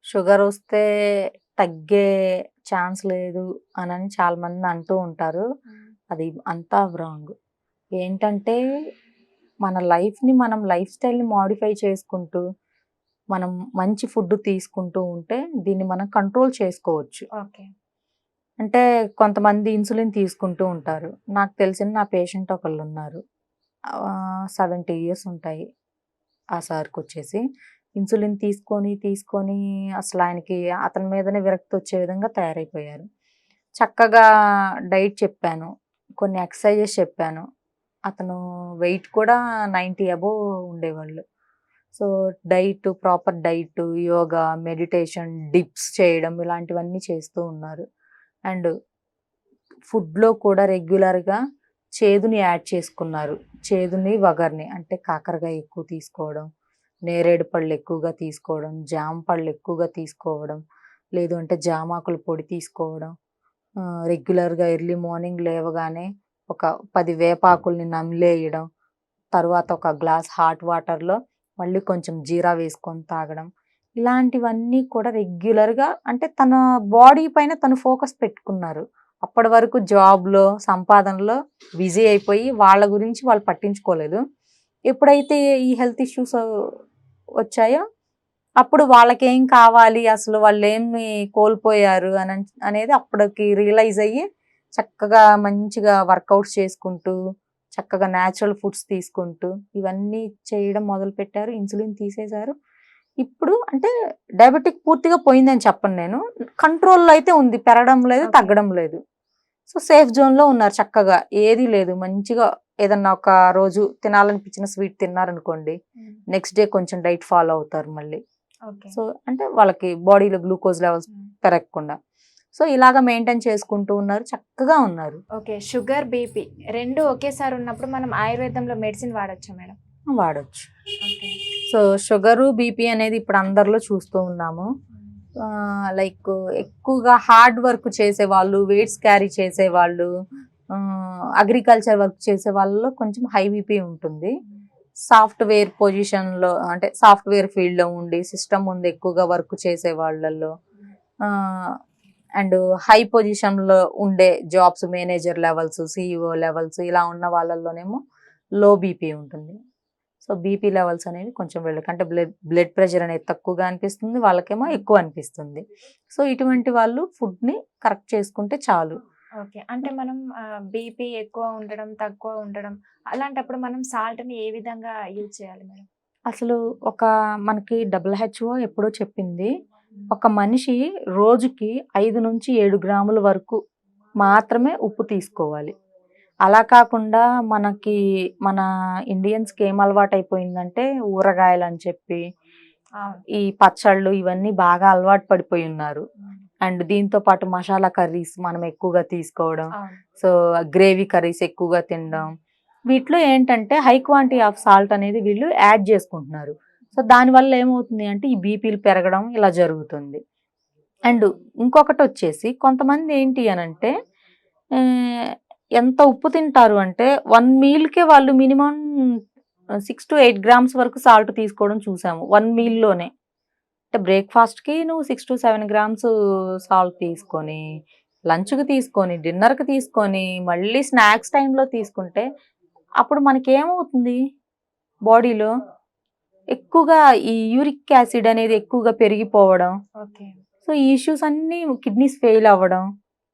Sugar వస్తే తగ్గే chance లేదు అనని చాలా మంది అంటూ ఉంటారు. అది అంతా రాంగ్. ఏంటంటే మన లైఫ్‌ని మనం లైఫ్ స్టైల్‌ని మోడిఫై చేసుకుంటూ, మనం మంచి ఫుడ్ తీసుకుంటూ ఉంటే దీన్ని మనం కంట్రోల్ చేసుకోవచ్చు. ఓకే. అంటే కొంతమంది ఇన్సులిన్ తీసుకుంటూ ఉంటారు. నాకు తెలిసిన నా పేషెంట్ ఒకళ్ళున్నారు. 70 ఇయర్స్ ఉంటాయి. ఆ సార్‌కొచ్చేసి. ఇన్సులిన్ తీసుకొని అసలు ఆయనకి అతని మీదనే విరక్తొచ్చే విధంగా తయారైపోయారు. చక్కగా డైట్ చెప్పాను. కొన్ని ఎక్సర్‌సైజెస్ చెప్పాను. అతను వెయిట్ కూడా 90 అబోవ్ ఉండేవాళ్ళు. So, proper diet, yoga, meditation, dips చేయడం ఇలాంటివన్నీ చేస్తూ ఉన్నారు. అండ్ ఫుడ్‌లో కూడా రెగ్యులర్‌గా చేదుని యాడ్ చేసుకున్నారు. చేదుని, వగర్‌ని అంటే కాకరకాయ ఎక్కువ తీసుకోవడం, నేరేడు పళ్ళు ఎక్కువగా తీసుకోవడం, జామ పళ్ళు ఎక్కువగా తీసుకోవడం, లేదు అంటే జామాకుల పొడి తీసుకోవడం. రెగ్యులర్‌గా ఎర్లీ మార్నింగ్ లేవగానే ఒక 10 వేపాకుల్ని నమిలేయడం. తరువాత ఒక గ్లాస్ హాట్ వాటర్‌లో మళ్ళీ కొంచెం జీరా వేసుకొని తాగడం. ఇలాంటివన్నీ కూడా రెగ్యులర్‌గా అంటే తన బాడీ పైన తను ఫోకస్ పెట్టుకున్నారు. అప్పటి వరకు జాబ్‌లో, సంపాదనలో బిజీ అయిపోయి వాళ్ళ గురించి వాళ్ళు పట్టించుకోలేదు. ఎప్పుడైతే ఈ హెల్త్ ఇష్యూస్ వచ్చాయో అప్పుడు వాళ్ళకేం కావాలి, అసలు వాళ్ళేమి కోల్పోయారు అనేది అప్పటికి రియలైజ్ అయ్యి చక్కగా మంచిగా వర్కౌట్స్ చేసుకుంటూ, చక్కగా న్యాచురల్ ఫుడ్స్ తీసుకుంటూ ఇవన్నీ చేయడం మొదలుపెట్టారు. ఇన్సులిన్ తీసేశారు. ఇప్పుడు అంటే డయాబెటిక్ పూర్తిగా పోయిందని చెప్పను నేను. కంట్రోల్‌లో అయితే ఉంది. పెరగడం లేదు, ఓకే. తగ్గడం లేదు. సో, సేఫ్ జోన్‌లో ఉన్నారు చక్కగా. ఏది లేదు. మంచిగా ఏదన్నా ఒక రోజు తినాలనిపించిన స్వీట్ తిన్నారనుకోండి, నెక్స్ట్ డే కొంచెం డైట్ ఫాలో అవుతారు మళ్ళీ. ఓకే. సో, అంటే వాళ్ళకి బాడీలో గ్లూకోజ్ లెవెల్స్ పెరగకుండా. సో, ఇలాగ మెయింటైన్ చేసుకుంటూ ఉన్నారు. చక్కగా ఉన్నారు. ఓకే. షుగర్, బీపీ 2 ఒకేసారి ఉన్నప్పుడు మనం ఆయుర్వేదంలో మెడిసిన్ వాడొచ్చా మేడం? వాడొచ్చు. ఓకే. సో, షుగరు, బీపీ అనేది ఇప్పుడు అందరిలో చూస్తూ ఉన్నాము. లైక్ ఎక్కువగా హార్డ్ వర్క్ చేసేవాళ్ళు, వెయిట్స్ క్యారీ చేసేవాళ్ళు, అగ్రికల్చర్ వర్క్ చేసే వాళ్ళలో కొంచెం హై బీపీ ఉంటుంది. సాఫ్ట్‌వేర్ పొజిషన్‌లో అంటే సాఫ్ట్‌వేర్ ఫీల్డ్‌లో ఉండి సిస్టమ్ ముందు ఎక్కువగా వర్క్ చేసే వాళ్ళలో అండ్ హై పొజిషన్‌లో ఉండే jobs manager levels, CEO levels ఇలా ఉన్న వాళ్ళలోనేమో లో బీపీ ఉంటుంది. సో, బీపీ లెవెల్స్ అనేవి కొంచెం వీళ్ళకంటే బ్లడ్ ప్రెషర్ అనేది తక్కువగా అనిపిస్తుంది. వాళ్ళకేమో ఎక్కువ అనిపిస్తుంది. సో, ఇటువంటి వాళ్ళు ఫుడ్‌ని కరెక్ట్ చేసుకుంటే చాలు. ఓకే. అంటే మనం బీపీ ఎక్కువ ఉండడం, తక్కువ ఉండడం అలాంటప్పుడు మనం సాల్ట్‌ని ఏ విధంగా యూజ్ చేయాలి మేడం? అసలు మనకి WHO ఎప్పుడో చెప్పింది. ఒక మనిషి రోజుకి 5-7 గ్రాముల వరకు మాత్రమే ఉప్పు తీసుకోవాలి. అలా కాకుండా మన ఇండియన్స్‌కి ఏం అలవాటైపోయిందంటే ఊరగాయలని చెప్పి, అవును. ఈ పచ్చళ్ళు ఇవన్నీ బాగా అలవాటు పడిపోయి ఉన్నారు. అండ్ దీంతో పాటు మసాలా కర్రీస్ మనం ఎక్కువగా తీసుకోవడం. అవును. సో, గ్రేవీ కర్రీస్ ఎక్కువగా తినడం. వీటిలో ఏంటంటే హై క్వాంటిటీ ఆఫ్ సాల్ట్ అనేది వీళ్ళు యాడ్ చేసుకుంటున్నారు. సో, దానివల్ల ఏమవుతుంది అంటే ఈ బీపీలు పెరగడం ఇలా జరుగుతుంది. అండ్ ఇంకొకటొచ్చేసి కొంతమంది ఏంటి అనంటే ఆహ్, ఎంత ఉప్పు తింటారు అంటే 1 మీల్‌కే వాళ్ళు మినిమమ్ 6-8 గ్రామ్స్ వరకు సాల్ట్ తీసుకోవడం చూసాము. 1 మీల్‌లోనే. అంటే బ్రేక్‌ఫాస్ట్‌కి నువ్వు 6-7 గ్రామ్స్ సాల్ట్ తీసుకొని, లంచ్‌కి తీసుకొని, డిన్నర్‌కి తీసుకొని, మళ్ళీ స్నాక్స్ టైమ్‌లో తీసుకుంటే అప్పుడు మనకేమవుతుంది బాడీలో ఎక్కువగా ఈ యూరిక్ యాసిడ్ అనేది ఎక్కువగా పెరిగిపోవడం. ఓకే. సో, ఈ ఇష్యూస్ అన్నీ కిడ్నీస్ ఫెయిల్ అవ్వడం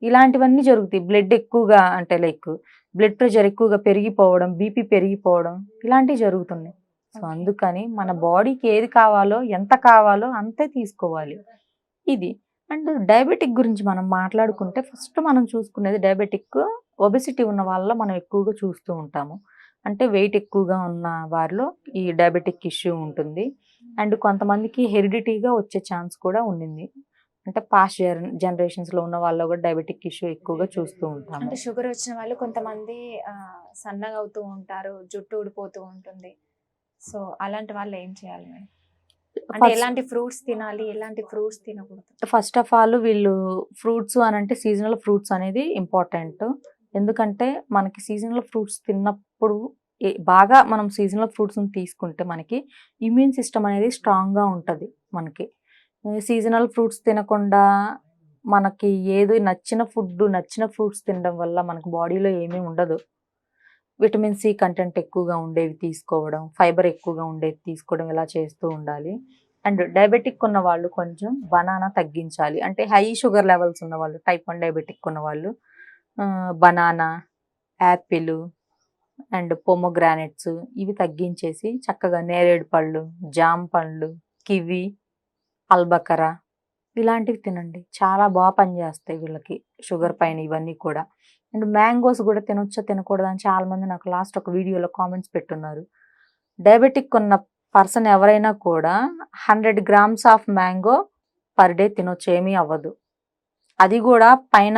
ఇలాంటివన్నీ జరుగుతాయి. బ్లడ్ ఎక్కువగా అంటే లైక్ బ్లడ్ ప్రెషర్ ఎక్కువగా పెరిగిపోవడం, బీపీ పెరిగిపోవడం ఇలాంటివి జరుగుతున్నాయి. So, okay. అందుకని మన బాడీకి ఏది కావాలో, ఎంత కావాలో అంతే తీసుకోవాలి. ఇది. అండ్ డయాబెటిక్ గురించి మనం మాట్లాడుకుంటే ఫస్ట్ మనం చూసుకునేది ఒబెసిటీ ఉన్న వాళ్ళలో మనం ఎక్కువగా చూస్తూ ఉంటాము. అంటే వెయిట్ ఎక్కువగా ఉన్న వారిలో ఈ డయాబెటిక్ ఇష్యూ ఉంటుంది. అండ్ కొంతమందికి హెరిడిటీగా వచ్చే ఛాన్స్ కూడా ఉండింది. అంటే పాస్ట్ జనరేషన్స్‌లో ఉన్న వాళ్ళలో కూడా డయాబెటిక్ ఇష్యూ ఎక్కువగా చూస్తూ ఉంటాము. అంటే షుగర్ వచ్చిన వాళ్ళు కొంతమంది సన్నగా అవుతూ ఉంటారు, జుట్టు ఊడిపోతూ ఉంటుంది. సో, అలాంటి వాళ్ళు ఏం చేయాలి మేడం? అంటే ఎలాంటి ఫ్రూట్స్ తినాలి? ఎలాంటి ఫ్రూట్స్ తినకూడదు? ఫస్ట్ ఆఫ్ ఆల్ వీళ్ళు ఫ్రూట్స్ అనంటే సీజనల్ ఫ్రూట్స్ అనేది ఇంపార్టెంట్. ఎందుకంటే మనకి సీజనల్ ఫ్రూట్స్ తిన్నప్పుడు బాగా మనం సీజనల్ ఫ్రూట్స్‌ని తీసుకుంటే మనకి ఇమ్యూన్ సిస్టమ్ అనేది స్ట్రాంగ్‌గా ఉంటది మనకి. సీజనల్ ఫ్రూట్స్ తినకుండా మనకి ఏది నచ్చిన ఫుడ్, నచ్చిన ఫ్రూట్స్ తినడం వల్ల మనకు బాడీలో ఏమీ ఉండదు. విటమిన్ సి కంటెంట్ ఎక్కువగా ఉండేవి తీసుకోవడం, ఫైబర్ ఎక్కువగా ఉండేవి తీసుకోవడం ఇలా చేస్తూ ఉండాలి. అండ్ డయాబెటిక్ ఉన్న వాళ్ళు కొంచెం బనానా తగ్గించాలి. అంటే హై షుగర్ లెవెల్స్ ఉన్నవాళ్ళు, టైప్ 1 డయాబెటిక్ ఉన్నవాళ్ళు బనానా, యాపిల్ అండ్ పొమోగ్రానెట్స్ ఇవి తగ్గించేసి చక్కగా నేరేడు పళ్ళు, జామ పండ్లు, కివి, అల్బకర ఇలాంటివి తినండి. చాలా బాగా పనిచేస్తాయి వీళ్ళకి షుగర్ పైన ఇవన్నీ కూడా. అండ్ మ్యాంగోస్ కూడా తినొచ్చా తినకూడదా అని చాలామంది నాకు లాస్ట్ ఒక వీడియోలో కామెంట్స్ పెట్టున్నారు. డయాబెటిక్ ఉన్న పర్సన్ ఎవరైనా కూడా 100 grams of mango per day తినొచ్చు, ఏమీ అవ్వదు. అది కూడా పైన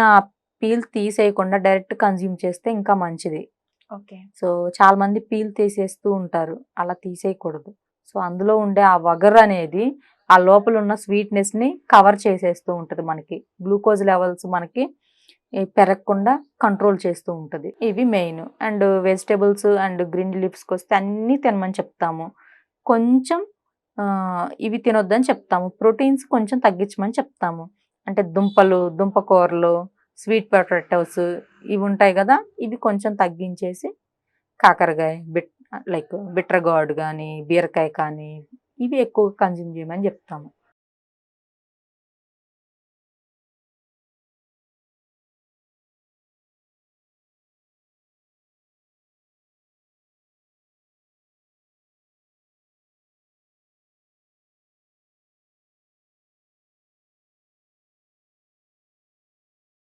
పీల్ తీసేయకుండా డైరెక్ట్ కన్జ్యూమ్ చేస్తే ఇంకా మంచిది. ఓకే. సో చాలా మంది పీల్ తీసేస్తూ ఉంటారు, అలా తీసేయకూడదు. సో అందులో ఉండే ఆ వగర్ అనేది ఆ లోపల ఉన్న స్వీట్నెస్ ని కవర్ చేసేస్తూ ఉంటది. మనకి గ్లూకోజ్ లెవెల్స్ మనకి పెరగకుండా కంట్రోల్ చేస్తూ ఉంటది. ఇవి main. And vegetables and green లీవ్స్కి వస్తే అన్నీ తినమని చెప్తాము. కొంచెం ఇవి తినొద్దని చెప్తాము. ప్రోటీన్స్ కొంచెం తగ్గించమని చెప్తాము. అంటే దుంపలు, దుంపకూరలు, స్వీట్ పొటాటోస్ ఇవి ఉంటాయి కదా, ఇవి కొంచెం తగ్గించేసి కాకరకాయ, లైక్ బిట్రగార్డ్ కానీ, బీరకాయ కానీ ఇవి ఎక్కువ కన్జ్యూమ్ చేయమని చెప్తాము.